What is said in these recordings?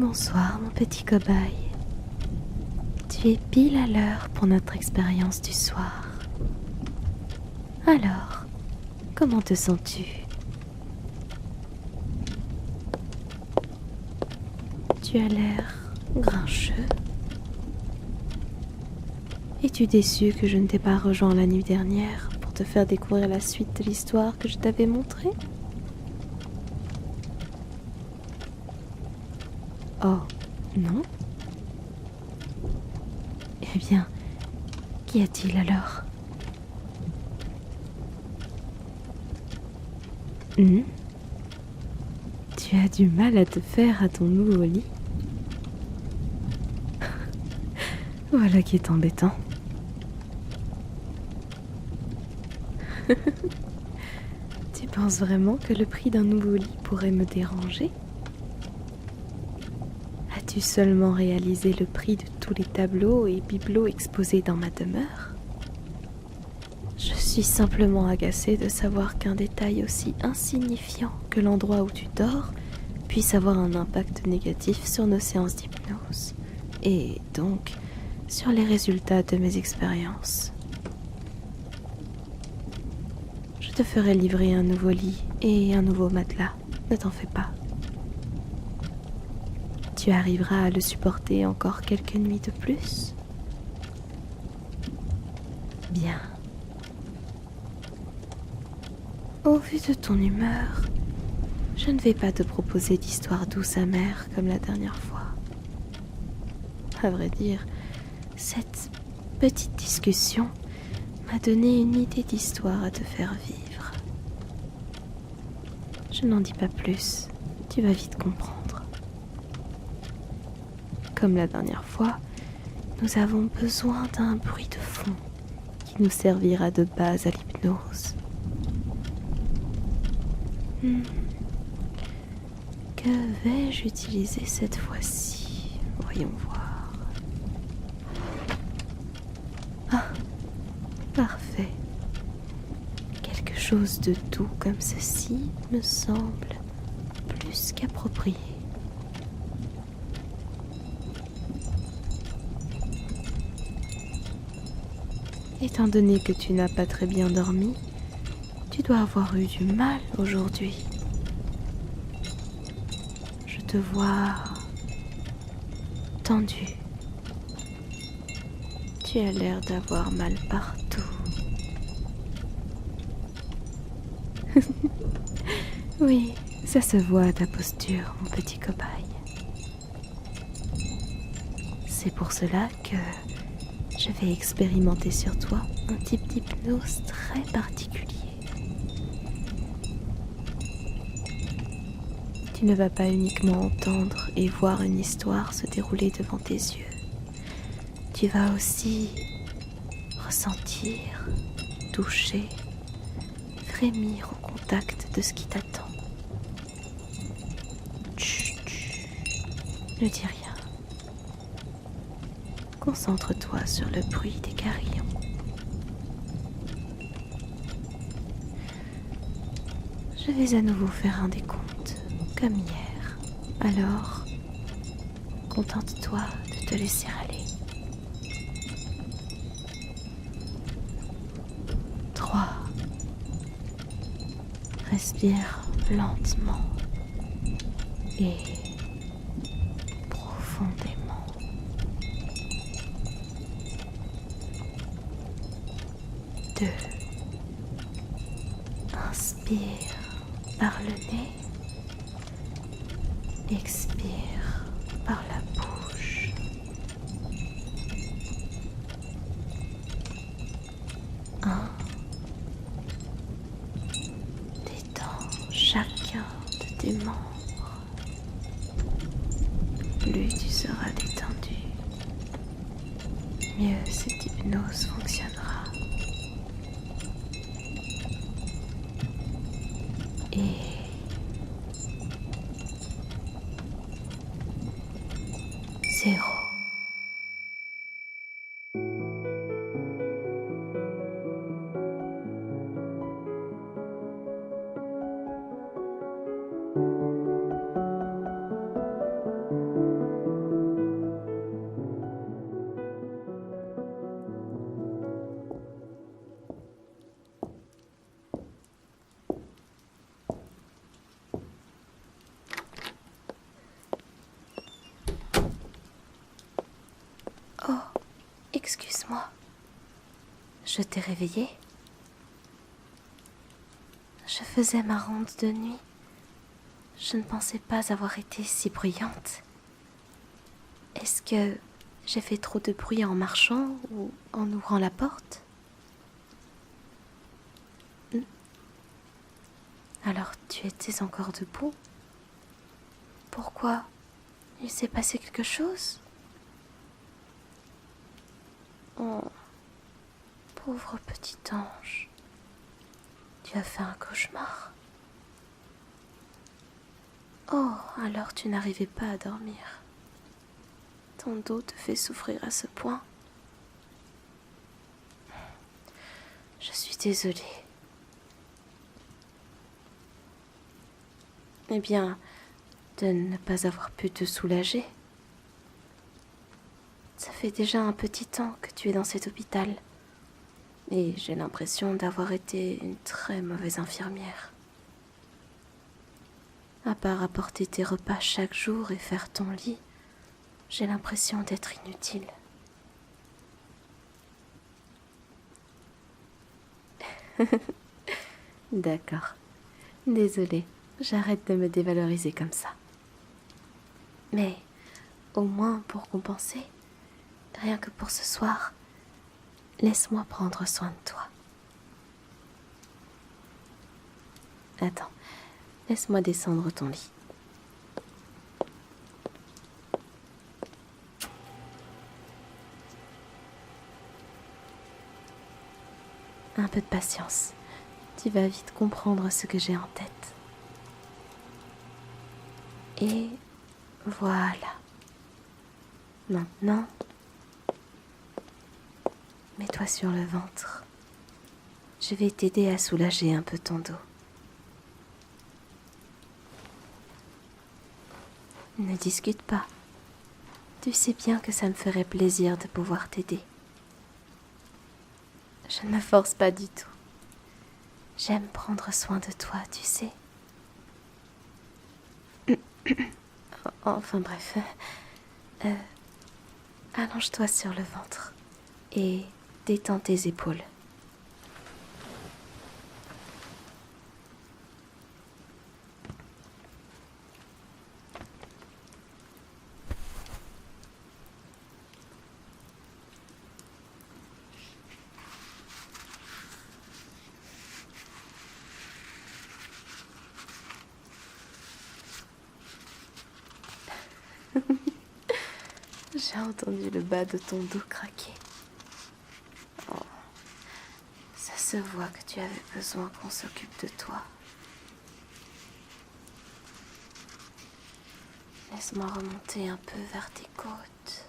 Bonsoir mon petit cobaye. Tu es pile à l'heure pour notre expérience du soir. Alors, comment te sens-tu? Tu as l'air grincheux. Es-tu déçu que je ne t'ai pas rejoint la nuit dernière pour te faire découvrir la suite de l'histoire que je t'avais montrée? Oh, non? Eh bien, qu'y a-t-il alors? Tu as du mal à te faire à ton nouveau lit? Voilà qui est embêtant. Tu penses vraiment que le prix d'un nouveau lit pourrait me déranger? As-tu seulement réalisé le prix de tous les tableaux et bibelots exposés dans ma demeure? Je suis simplement agacée de savoir qu'un détail aussi insignifiant que l'endroit où tu dors puisse avoir un impact négatif sur nos séances d'hypnose, et donc sur les résultats de mes expériences. Je te ferai livrer un nouveau lit et un nouveau matelas, ne t'en fais pas. Tu arriveras à le supporter encore quelques nuits de plus? Bien. Au vu de ton humeur, je ne vais pas te proposer d'histoires douces amères comme la dernière fois. À vrai dire, cette petite discussion m'a donné une idée d'histoire à te faire vivre. Je n'en dis pas plus, tu vas vite comprendre. Comme la dernière fois, nous avons besoin d'un bruit de fond qui nous servira de base à l'hypnose. Que vais-je utiliser cette fois-ci? Voyons voir. Ah, parfait. Quelque chose de doux comme ceci me semble plus qu'approprié. Étant donné que tu n'as pas très bien dormi, tu dois avoir eu du mal aujourd'hui. Je te vois tendu. Tu as l'air d'avoir mal partout. Oui, ça se voit à ta posture, mon petit cobaye. C'est pour cela que je vais expérimenter sur toi un type d'hypnose très particulier. Tu ne vas pas uniquement entendre et voir une histoire se dérouler devant tes yeux. Tu vas aussi ressentir, toucher, frémir au contact de ce qui t'attend. Chut, ne dis rien. Concentre-toi sur le bruit des carillons. Je vais à nouveau faire un décompte, comme hier. Alors, contente-toi de te laisser aller. 3. Respire lentement et profondément. 2. Inspire par le nez. Expire par la bouche. 1. Détends chacun de tes membres. Plus tu seras détendu, mieux cette hypnose fonctionnera. Et 0. moi. Je t'ai réveillée. Je faisais ma ronde de nuit. Je ne pensais pas avoir été si bruyante. Est-ce que j'ai fait trop de bruit en marchant ou en ouvrant la porte? Alors tu étais encore debout? Pourquoi? Il s'est passé quelque chose? Oh, pauvre petit ange. Tu as fait un cauchemar. Oh, alors tu n'arrivais pas à dormir. Ton dos te fait souffrir à ce point. Je suis désolée. Eh bien, de ne pas avoir pu te soulager. Ça fait déjà un petit temps que tu es dans cet hôpital. Et j'ai l'impression d'avoir été une très mauvaise infirmière. À part apporter tes repas chaque jour et faire ton lit, j'ai l'impression d'être inutile. D'accord. Désolée, j'arrête de me dévaloriser comme ça. Mais, au moins pour compenser, rien que pour ce soir, laisse-moi prendre soin de toi. Attends, laisse-moi descendre ton lit. Un peu de patience. Tu vas vite comprendre ce que j'ai en tête. Et voilà. Maintenant, mets-toi sur le ventre. Je vais t'aider à soulager un peu ton dos. Ne discute pas. Tu sais bien que ça me ferait plaisir de pouvoir t'aider. Je ne me force pas du tout. J'aime prendre soin de toi, tu sais. Enfin bref. Allonge-toi sur le ventre et détends tes épaules. J'ai entendu le bas de ton dos craquer. Oh, ça se voit que tu avais besoin qu'on s'occupe de toi. Laisse-moi remonter un peu vers tes côtes.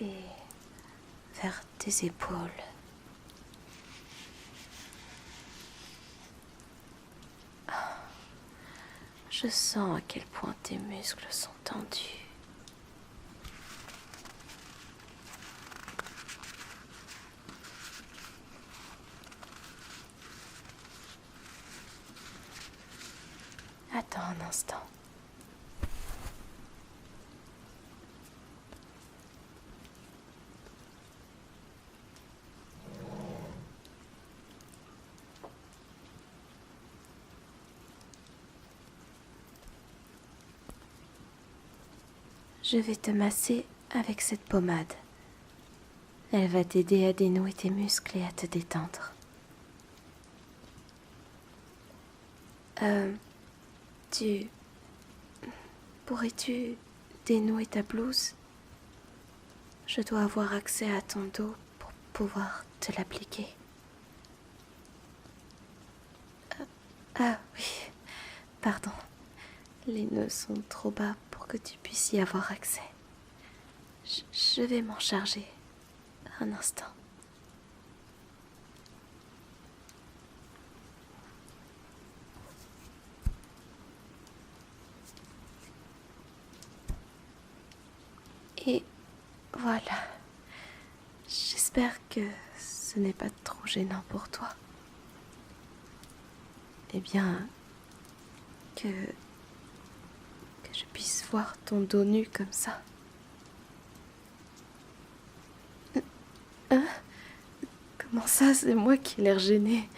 Et vers tes épaules. Je sens à quel point tes muscles sont tendus. Attends un instant. Je vais te masser avec cette pommade. Elle va t'aider à dénouer tes muscles et à te détendre. Pourrais-tu dénouer ta blouse? Je dois avoir accès à ton dos pour pouvoir te l'appliquer. Ah oui, pardon. Les nœuds sont trop bas pour que tu puisses y avoir accès. Je vais m'en charger. Un instant. Et voilà. J'espère que ce n'est pas trop gênant pour toi. Eh bien, que je puisse voir ton dos nu comme ça. Comment ça, c'est moi qui ai l'air gênée?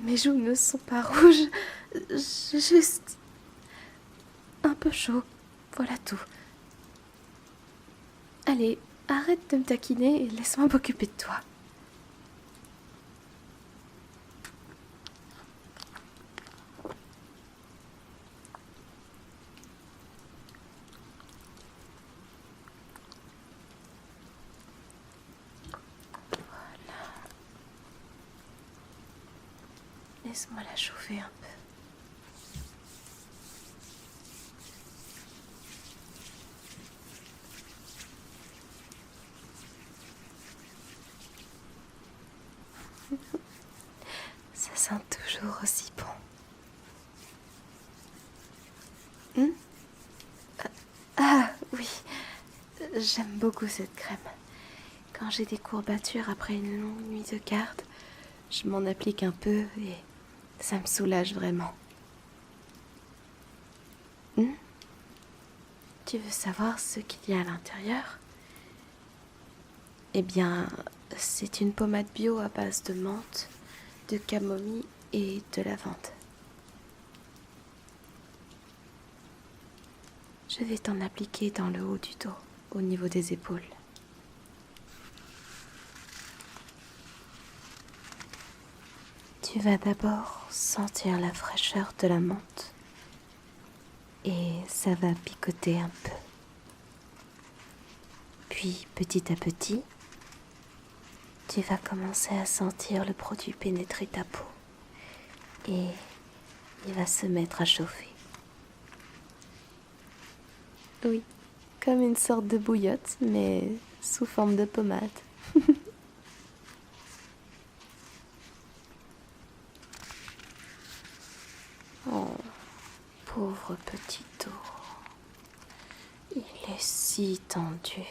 Mes joues ne sont pas rouges. J'ai juste un peu chaud. Voilà tout. Allez, arrête de me taquiner et laisse-moi m'occuper de toi. Laisse-moi la chauffer un peu. Ça sent toujours aussi bon. Ah oui, j'aime beaucoup cette crème. Quand j'ai des courbatures après une longue nuit de garde, je m'en applique un peu et ça me soulage vraiment. Tu veux savoir ce qu'il y a à l'intérieur? Eh bien, c'est une pommade bio à base de menthe, de camomille et de lavande. Je vais t'en appliquer dans le haut du dos, au niveau des épaules. Tu vas d'abord sentir la fraîcheur de la menthe et ça va picoter un peu. Puis petit à petit, tu vas commencer à sentir le produit pénétrer ta peau et il va se mettre à chauffer. Oui, comme une sorte de bouillotte, mais sous forme de pommade. Oh, pauvre petit dos. Il est si tendu.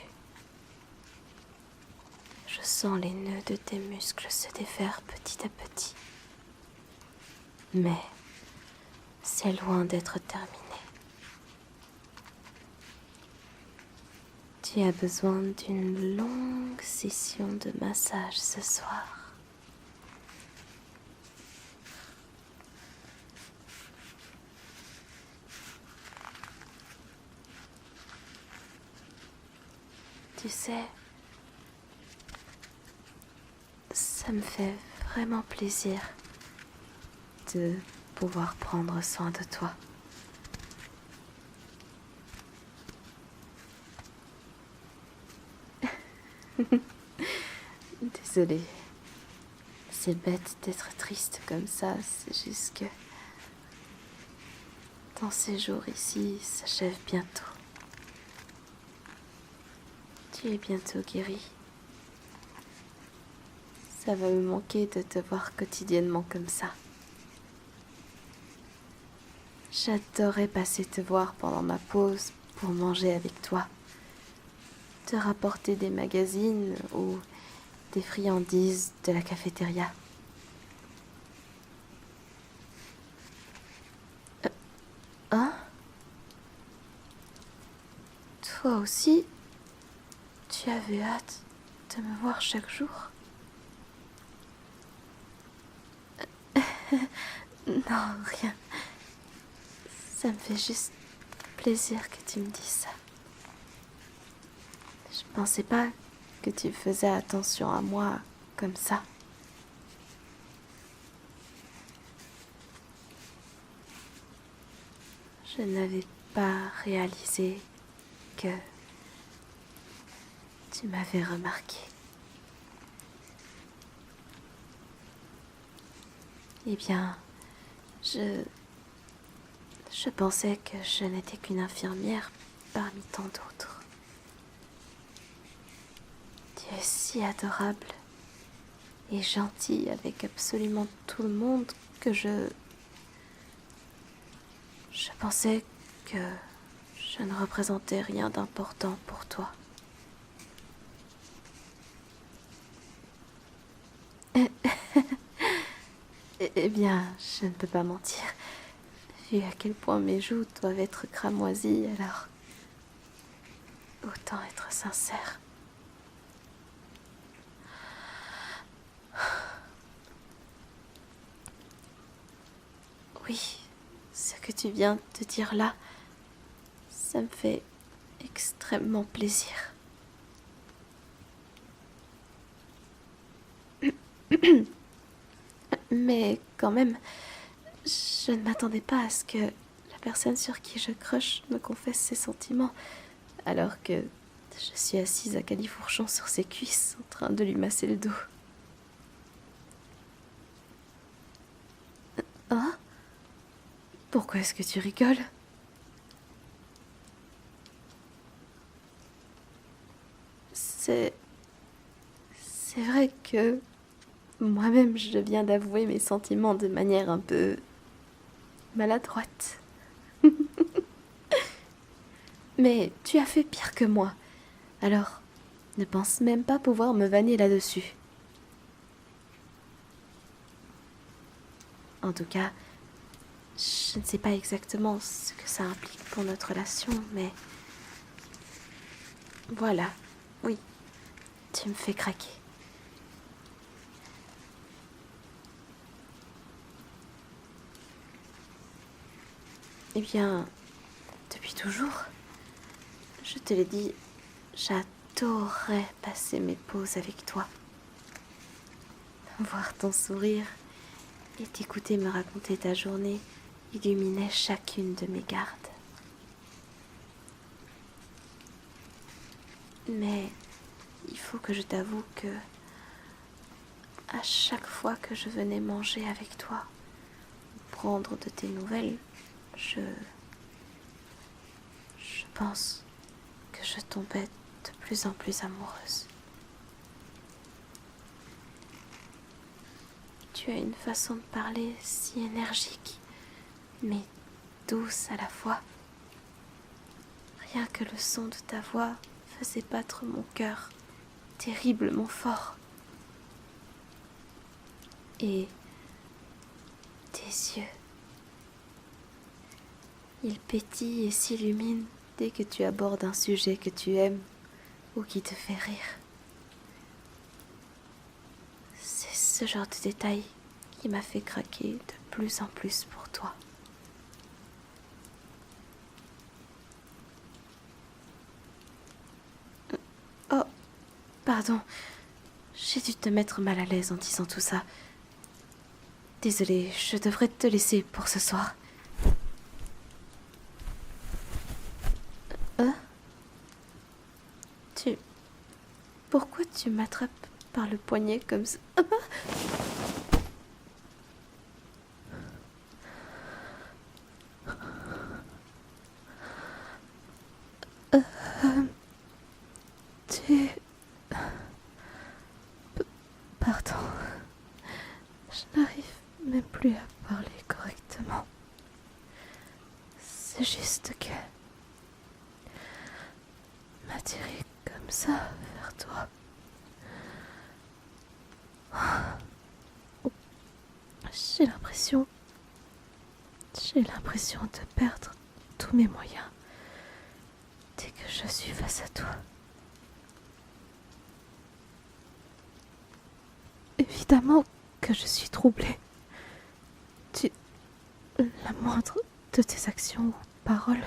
Je sens les nœuds de tes muscles se défaire petit à petit. Mais c'est loin d'être terminé. Tu as besoin d'une longue session de massage ce soir. Tu sais, ça me fait vraiment plaisir de pouvoir prendre soin de toi. Désolée. C'est bête d'être triste comme ça, c'est juste que ton séjour ici s'achève bientôt. Tu es bientôt guérie. Ça va me manquer de te voir quotidiennement comme ça. J'adorais passer te voir pendant ma pause pour manger avec toi, te rapporter des magazines ou des friandises de la cafétéria. Hein? Toi aussi, tu avais hâte de me voir chaque jour? Non, rien. Ça me fait juste plaisir que tu me dises ça. Je pensais pas que tu faisais attention à moi comme ça. Je n'avais pas réalisé que tu m'avais remarqué. Eh bien, je pensais que je n'étais qu'une infirmière parmi tant d'autres. Tu es si adorable et gentille avec absolument tout le monde que je pensais que je ne représentais rien d'important pour toi. Eh bien, je ne peux pas mentir. Vu à quel point mes joues doivent être cramoisies, alors autant être sincère. Oui, ce que tu viens de dire là, ça me fait extrêmement plaisir. Mais quand même, je ne m'attendais pas à ce que la personne sur qui je crush me confesse ses sentiments, alors que je suis assise à califourchon sur ses cuisses en train de lui masser le dos. Hein? Pourquoi est-ce que tu rigoles? C'est vrai que moi-même je viens d'avouer mes sentiments de manière un peu maladroite. Mais tu as fait pire que moi. Alors, ne pense même pas pouvoir me vanner là-dessus. En tout cas, je ne sais pas exactement ce que ça implique pour notre relation, mais... Voilà, oui, tu me fais craquer. Eh bien, depuis toujours, je te l'ai dit, j'adorerais passer mes pauses avec toi. Voir ton sourire et t'écouter me raconter ta journée illuminait chacune de mes gardes. Mais il faut que je t'avoue que à chaque fois que je venais manger avec toi, prendre de tes nouvelles, je pense que je tombais de plus en plus amoureuse. Tu as une façon de parler si énergique, mais douce à la fois. Rien que le son de ta voix faisait battre mon cœur terriblement fort. Et tes yeux, ils pétillent et s'illuminent dès que tu abordes un sujet que tu aimes ou qui te fait rire. C'est ce genre de détail qui m'a fait craquer de plus en plus pour toi. Oh, pardon, j'ai dû te mettre mal à l'aise en disant tout ça. Désolée, je devrais te laisser pour ce soir. Hein? Pourquoi tu m'attrapes par le poignet comme ça? Tu... Pardon. Je n'arrive même plus à parler correctement. C'est juste que... m'attirer comme ça vers toi... J'ai l'impression de perdre tous mes moyens dès que je suis face à toi. Évidemment que je suis troublée. La moindre de tes actions ou paroles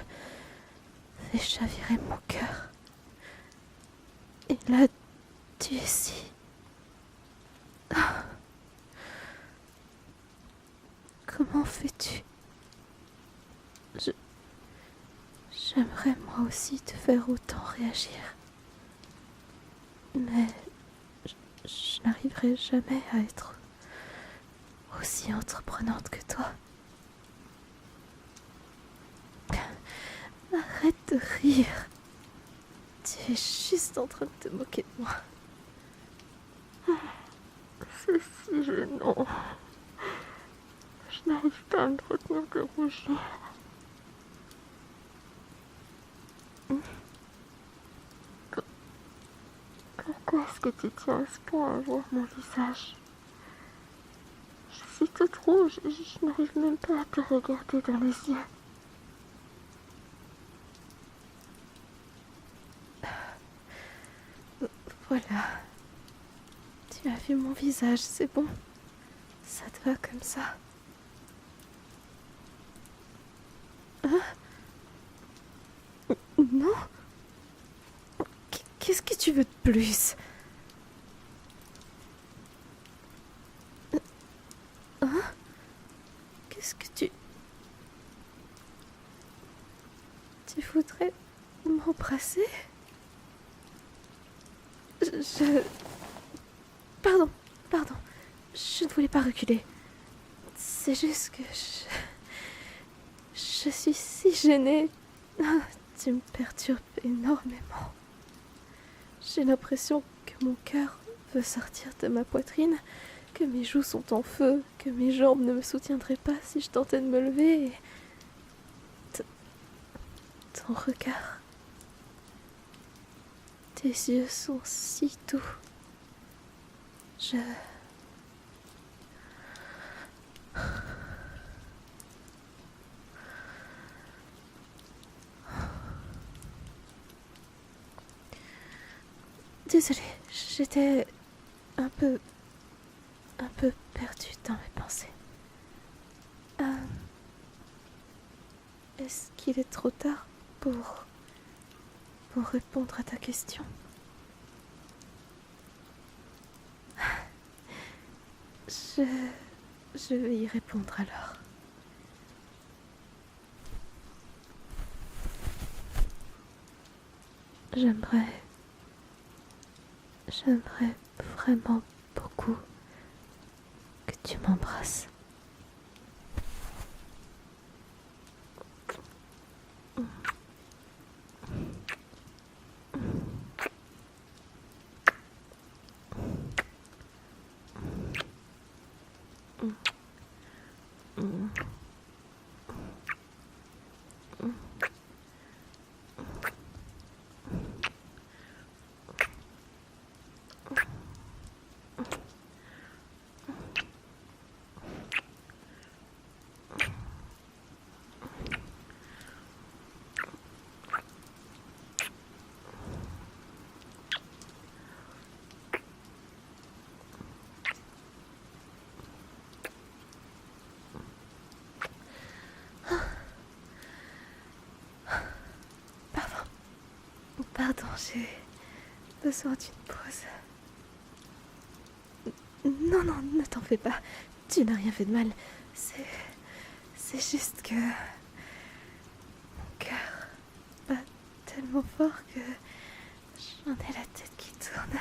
fait chavirer mon cœur. Et là, tu es si... Comment fais-tu? J'aimerais moi aussi te faire autant réagir. Mais je n'arriverai jamais à être aussi entreprenante que toi. Arrête de rire. Tu es juste en train de te moquer de moi. C'est si gênant. Je n'arrive pas à me retenir de rougir. Pourquoi est-ce que tu tiens à ce point à voir mon visage? Je suis toute rouge, je n'arrive même pas à te regarder dans les yeux. Voilà. Tu as vu mon visage, c'est bon. Ça te va comme ça. Non? Qu'est-ce que tu veux de plus? Hein? Qu'est-ce que tu... Tu voudrais m'embrasser? Pardon, pardon. Je ne voulais pas reculer. C'est juste que je suis si gênée. Ah, tu me perturbes énormément. J'ai l'impression que mon cœur veut sortir de ma poitrine, que mes joues sont en feu, que mes jambes ne me soutiendraient pas si je tentais de me lever. Et... Ton regard... Tes yeux sont si doux. Je... Désolée, j'étais un peu perdue dans mes pensées. Est-ce qu'il est trop tard pour répondre à ta question? Je vais y répondre alors. J'aimerais vraiment beaucoup que tu m'embrasses. Pardon, j'ai besoin d'une pause. Non, ne t'en fais pas. Tu n'as rien fait de mal. C'est juste que mon cœur bat tellement fort que j'en ai la tête qui tourne.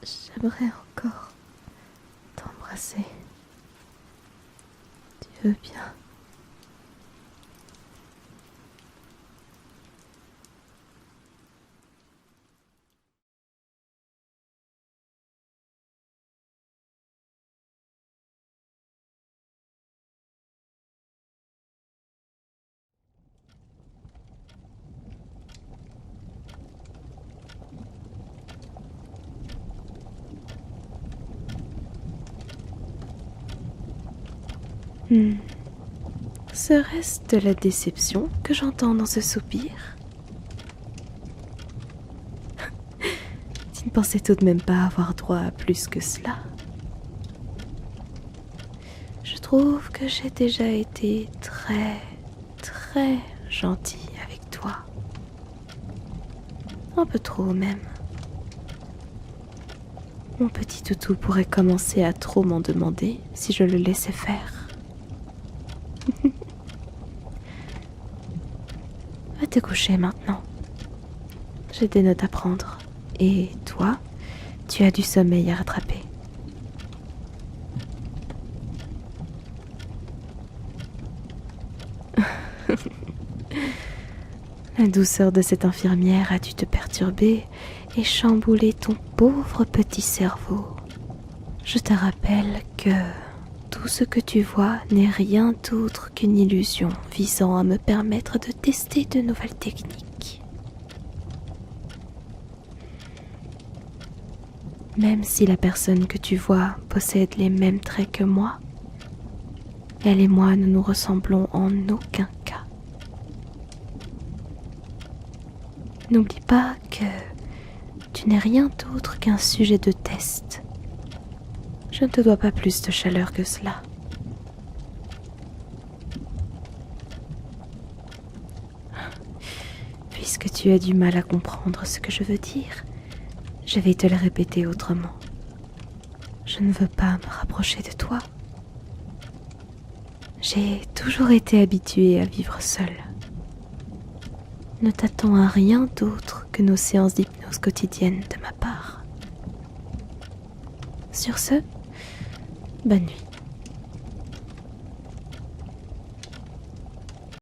J'aimerais encore t'embrasser. Tu veux bien? Serait-ce de la déception que j'entends dans ce soupir? Tu ne pensais tout de même pas avoir droit à plus que cela. Je trouve que j'ai déjà été très gentille avec toi. Un peu trop même. Mon petit toutou pourrait commencer à trop m'en demander si je le laissais faire. Va te coucher maintenant. J'ai des notes à prendre. Et toi, tu as du sommeil à rattraper. La douceur de cette infirmière a dû te perturber et chambouler ton pauvre petit cerveau. Je te rappelle que tout ce que tu vois n'est rien d'autre qu'une illusion visant à me permettre de tester de nouvelles techniques. Même si la personne que tu vois possède les mêmes traits que moi, elle et moi ne nous ressemblons en aucun cas. N'oublie pas que tu n'es rien d'autre qu'un sujet de test. Je ne te dois pas plus de chaleur que cela. Puisque tu as du mal à comprendre ce que je veux dire, je vais te le répéter autrement. Je ne veux pas me rapprocher de toi. J'ai toujours été habituée à vivre seule. Ne t'attends à rien d'autre que nos séances d'hypnose quotidiennes de ma part. Sur ce, bonne nuit.